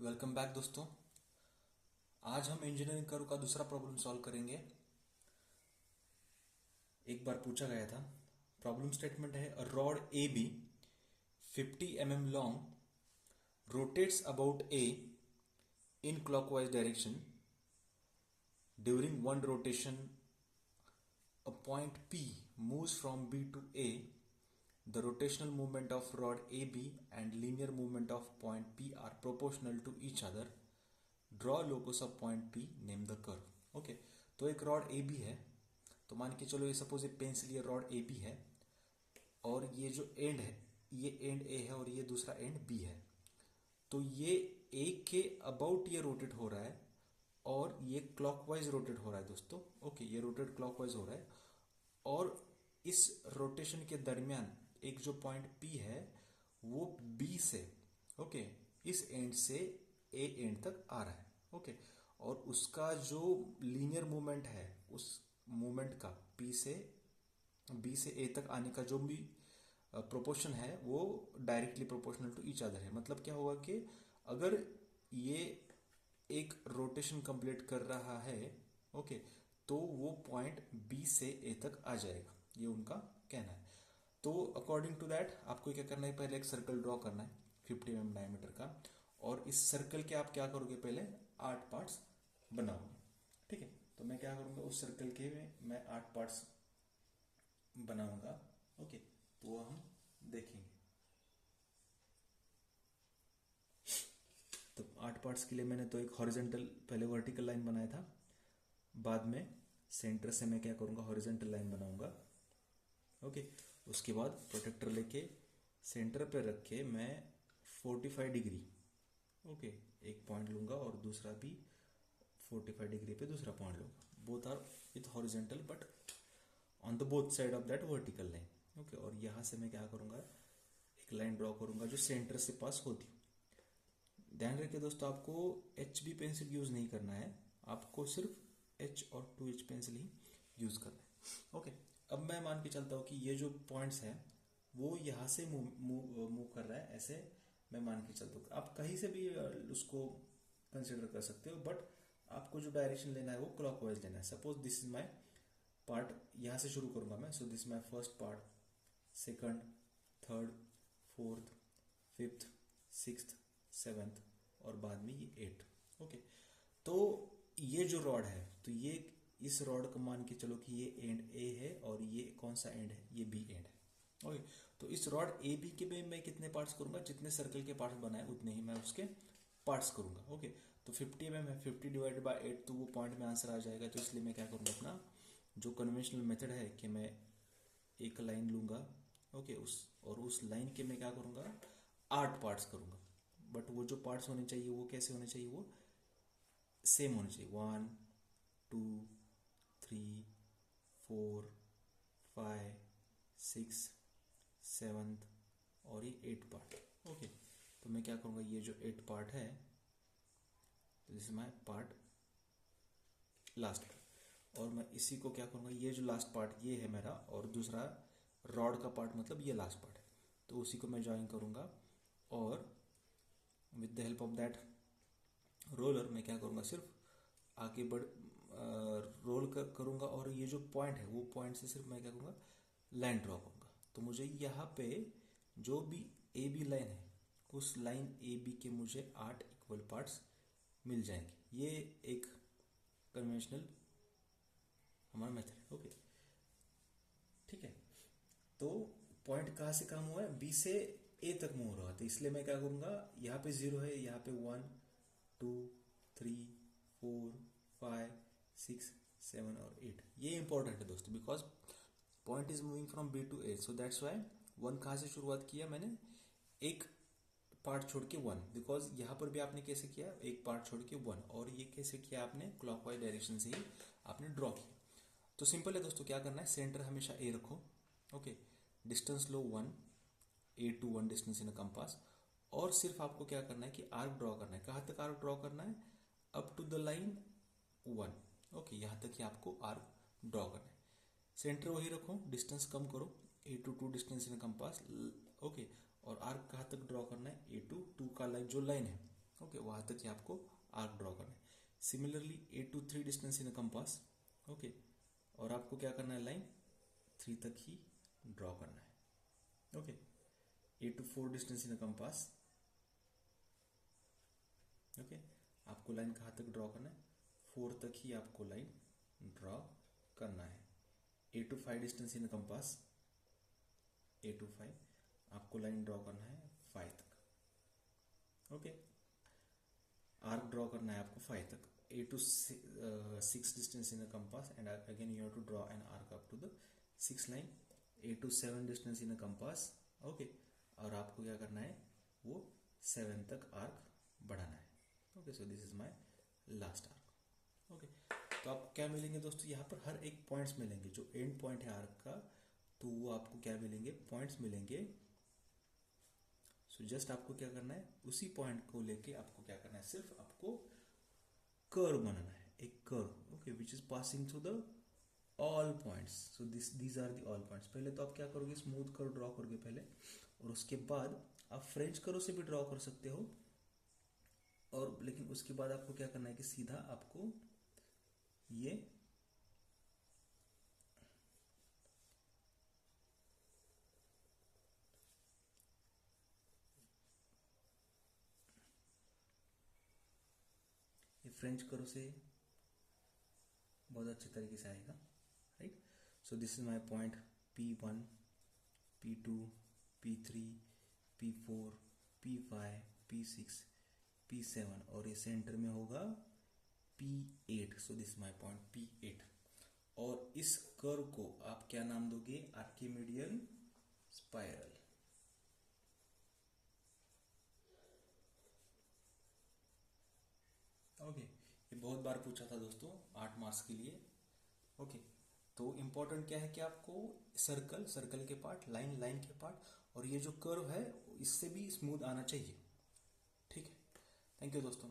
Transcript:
Welcome back दोस्तों। आज हम इंजीनियरिंग कर्व का दूसरा प्रॉब्लम सॉल्व करेंगे। एक बार पूछा गया था। प्रॉब्लम स्टेटमेंट है a rod A B 50 mm long rotates about A in clockwise direction during one rotation a point P moves from B to A. The rotational movement of rod AB and linear movement of point P are proportional to each other. Draw locus of point P, name the curve. Okay, तो एक rod A B है। तो मान के चलो ये suppose एक pencil ये रॉड ए बी है और ये जो एंड है ये एंड ए है और ये दूसरा एंड बी है। तो ये ए के अबाउट ये रोटेट हो रहा है और ये क्लॉकवाइज रोटेट हो रहा है दोस्तों। ओके, ये रोटेट क्लॉकवाइज हो रहा है और इस रोटेशन के दरमियान एक जो पॉइंट पी है वो बी से ओके इस एंड से ए एंड तक आ रहा है। ओके, और उसका जो लीनियर मूवमेंट है उस मूवमेंट का पी से बी से ए तक आने का जो भी प्रोपोर्शन है वो directly proportional to each other है। मतलब क्या होगा कि अगर ये एक रोटेशन कंप्लीट कर रहा है ओके तो वो पॉइंट बी से ए तक आ जाएगा, ये उनका कहना है। तो अकॉर्डिंग टू दैट आपको क्या करना है, पहले एक सर्कल ड्रॉ करना है 50 mm डायमीटर का और इस सर्कल के आप क्या करोगे, पहले 8 पार्ट्स बनाओगे। ठीक है, तो मैं क्या करूंगा उस सर्कल के मैं 8 पार्ट्स बनाऊंगा। ओके, तो वो हम देखेंगे। तो 8 पार्ट्स के लिए मैंने तो एक हॉरिजेंटल पहले वर्टिकल लाइन बनाया था, बाद में सेंटर से मैं क्या करूंगा हॉरिजेंटल लाइन बनाऊंगा। ओके, उसके बाद प्रोटेक्टर लेके सेंटर पे रख के मैं 45 डिग्री ओके एक पॉइंट लूंगा और दूसरा भी 45 डिग्री पे दूसरा पॉइंट लूंगा। Both are with horizontal but on the both side of that vertical line. Okay, और यहां से मैं क्या करूंगा एक लाइन ड्रॉ करूंगा जो सेंटर से पास होती। ध्यान रखिए दोस्तों, आपको एच बी पेंसिल यूज नहीं करना है, आपको सिर्फ एच और 2H पेंसिल ही यूज करना है। ओके, अब मैं मान के चलता हूँ कि ये जो पॉइंट्स है वो यहाँ से मूव कर रहा है, ऐसे मैं मान के चलता हूँ। आप कहीं से भी उसको कंसिडर कर सकते हो बट आपको जो डायरेक्शन लेना है वो क्लॉकवाइज लेना है। Suppose this is my part, यहाँ से शुरू करूंगा मैं। So this my first part, second, third, fourth, fifth, sixth, seventh और बाद में ये 8। ओके, तो ये जो रॉड है तो ये इस रॉड को मान के चलो कि ये एंड ए है और ये कौन सा एंड है, ये बी एंड है। ओके, तो इस रॉड ए बी के में मैं कितने पार्ट्स करूंगा, जितने सर्कल के पार्ट्स बनाए उतने ही मैं उसके पार्ट्स करूंगा। ओके, तो 50 mm है, 50 डिवाइडेड बाय 8 तो वो पॉइंट में आंसर आ जाएगा। तो इसलिए मैं क्या करूंगा, अपना जो कन्वेंशनल मेथड है कि मैं एक लाइन लूंगा ओके उस लाइन के मैं क्या करूंगा 8 पार्ट्स करूंगा। बट वो जो पार्ट्स होने चाहिए वो कैसे होने चाहिए, वो सेम होने चाहिए। 1 2 3 4 5 6 7 और ये 8 पार्ट। ओके, तो मैं क्या करूंगा, ये जो 8 पार्ट है तो this is my part last part, और मैं इसी को क्या करूंगा, ये जो लास्ट पार्ट ये है मेरा और दूसरा रॉड का पार्ट मतलब ये लास्ट पार्ट है, तो उसी को मैं ज्वाइन करूंगा और with the help of that roller मैं क्या करूंगा, सिर्फ आगे रोल करूंगा और ये जो पॉइंट है वो पॉइंट से सिर्फ मैं क्या करूंगा लाइन ड्रॉ करूंगा। तो मुझे यहाँ पे जो भी ए बी लाइन है उस लाइन ए बी के मुझे 8 इक्वल पार्ट्स मिल जाएंगे। ये एक कन्वेंशनल हमारा मेथड है। ओके, ठीक है, तो पॉइंट कहाँ से काम हुआ है, बी से ए तक मूव हो रहा है, तो इसलिए मैं क्या करूंगा, यहाँ पे 0 है, यहाँ पे 1 2 3 4 5 6 7 और 8। ये इंपॉर्टेंट है दोस्तों, because point is moving from B to A, so that's why 1 कहाँ से शुरुआत किया मैंने, एक पार्ट छोड़ के 1, बिकॉज यहाँ पर भी आपने कैसे किया, एक पार्ट छोड़ के 1, और ये कैसे किया आपने क्लॉकवाइज डायरेक्शन से ही आपने ड्रॉ किया। तो सिंपल है दोस्तों, क्या करना है, सेंटर हमेशा ए रखो। ओके, डिस्टेंस लो 1, A to 1 distance in a compass, और सिर्फ आपको क्या करना है कि आर्क ड्रॉ करना है। कहाँ तक आर्क ड्रॉ करना है, up to the line 1। Okay, यहाँ तक ही आपको आर्क ड्रॉ करना है। सेंटर वही रखो, डिस्टेंस कम करो, A to 2 distance in compass. Okay, और आर्क कहाँ तक ड्रॉ करना है, ए टू 2 का लाइन जो लाइन है। ओके, ओके, वहां तक ही आपको आर्क ड्रॉ करना है। Similarly 8 to 3 distance in a compass, okay, और आपको क्या करना है, लाइन 3 तक ही ड्रॉ करना है। Okay, 8 to 4 distance in a compass, okay, आपको लाइन कहाँ तक ड्रॉ करना है, 4 तक ही आपको लाइन ड्रॉ करना है। 8 to 5 distance in a compass, 8 to 5 आपको लाइन ड्रॉ करना है 5 तक। ओके, आर्क ड्रॉ करना है आपको 5 तक। 8 to 6 distance in a compass and again you have to draw an arc up to the 6 line. 8 to 7 distance in a compass, okay, और आपको क्या करना है, वो 7 तक आर्क बढ़ाना है। Okay, so this is my last arc. Okay, तो आप क्या मिलेंगे दोस्तों, यहाँ पर हर एक पॉइंट्स मिलेंगे, जो एंड पॉइंट है आर्क का, तो वो आपको क्या मिलेंगे, पॉइंट्स मिलेंगे। सो जस्ट आपको क्या करना है, उसी पॉइंट को लेके आपको क्या करना है, सिर्फ आपको कर्व बनाना है, एक curve, okay, which is passing through the all points. So these are the all points. पहले तो आप क्या करोगे, स्मूथ कर्व ड्रॉ करोगे पहले, और उसके बाद आप फ्रेंच कर्व से भी ड्रॉ कर सकते हो, और लेकिन उसके बाद आपको क्या करना है कि सीधा आपको ये फ्रेंच कर्व से बहुत अच्छे तरीके से आएगा, right. So this is my point P1, P2, P3, P4, P5, P6, P7, और ये सेंटर में होगा P8। So this my point P8, और इस कर्व को आप क्या नाम दोगे, आर्किमिडियन स्पाइरल। ओके, ये बहुत बार पूछा था दोस्तों 8 मार्क्स के लिए। ओके, तो इम्पोर्टेंट क्या है कि आपको सर्कल, सर्कल के पार्ट, लाइन, लाइन के पार्ट, और ये जो कर्व है इससे भी स्मूथ आना चाहिए। ठीक है, थैंक यू दोस्तों।